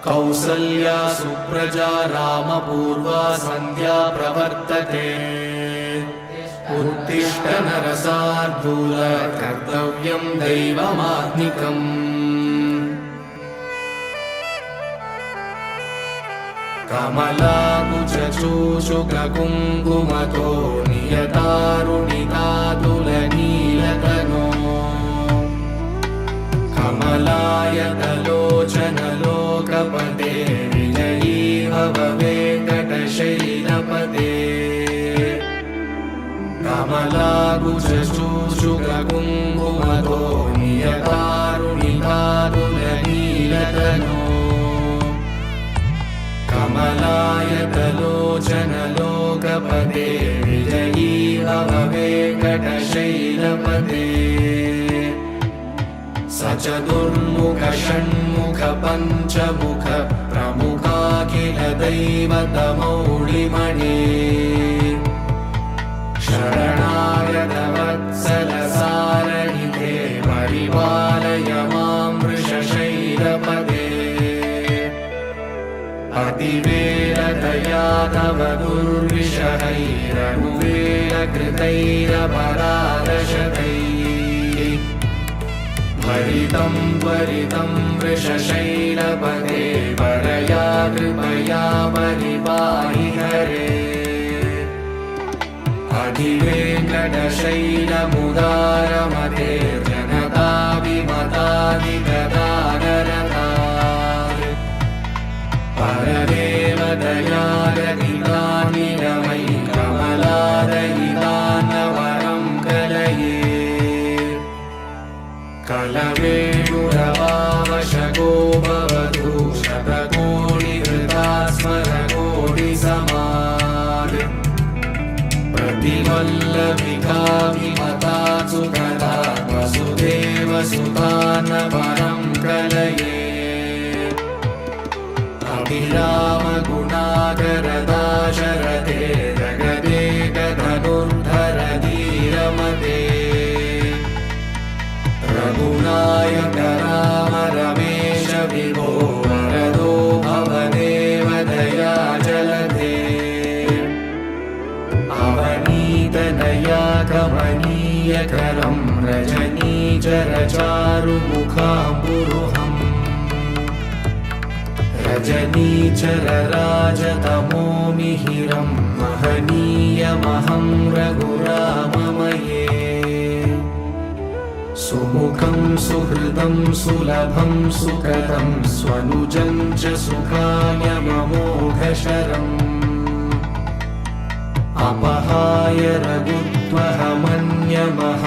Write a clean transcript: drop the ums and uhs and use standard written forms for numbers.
कौसल्या सुप्रजा रामपूर्वा सन्ध्या प्रवर्तते उत्तिष्ठ नरसार्दूल कर्तव्यं दैवमात्मिकम् कमलाकुचूषुककुङ्कुमतो नियतारुणितातुलनीलतनो कमलायतलोचनलोकपते विजयी भव वेङ्कटशैलपते कमलाकुचूषुककुङ्कुमतो नियतारुणितातुलनीलतनो कमलायतलोचनलोकपते विजयी भव वेङ्कटशैलपते सचतुर्मुख षण्मुख पञ्चमुख प्रमुखाखिल दैवतमौळिमणे शरणागत वत्सल सारनिधे परिपालय मां वृषशैलपते अतिवेलतया तव दुर्विषहैरनुवेलकृतैरपरादशतैः भरितं त्वरितं वृषशैलपते परया कृपया परिपाहि हरे अधिवेङ्कटशैलमुदारमते जनताभिमतादिगदानरतात् परदेवदयागतिदानिरमयि कमलादयिदानवरं कलये कलवेणुरवावशको भवतु शतकोटिहृता स्मरकोटिसमाद् प्रतिवल्लभिकाभिमता सुखदा वसुदेवसुतानवरं कलये अभिरामगुणाकरदाशरथे जगदेकधनुर्धर धीरमते रघुनायक राम रमेश विभो वरदो भवदेव दया जलधे अवनीतनया कमनीयकरं रजनीचर चारुमुखाम्बुरुहम् रजनीचर राजतमो मिहिरं महनीयमहं रघुराममये सुमुखं सुहृदं सुलभं सुकृतं स्वनुजं च सुखायममोघशरम् अपहाय रघुत्वहमन्यमः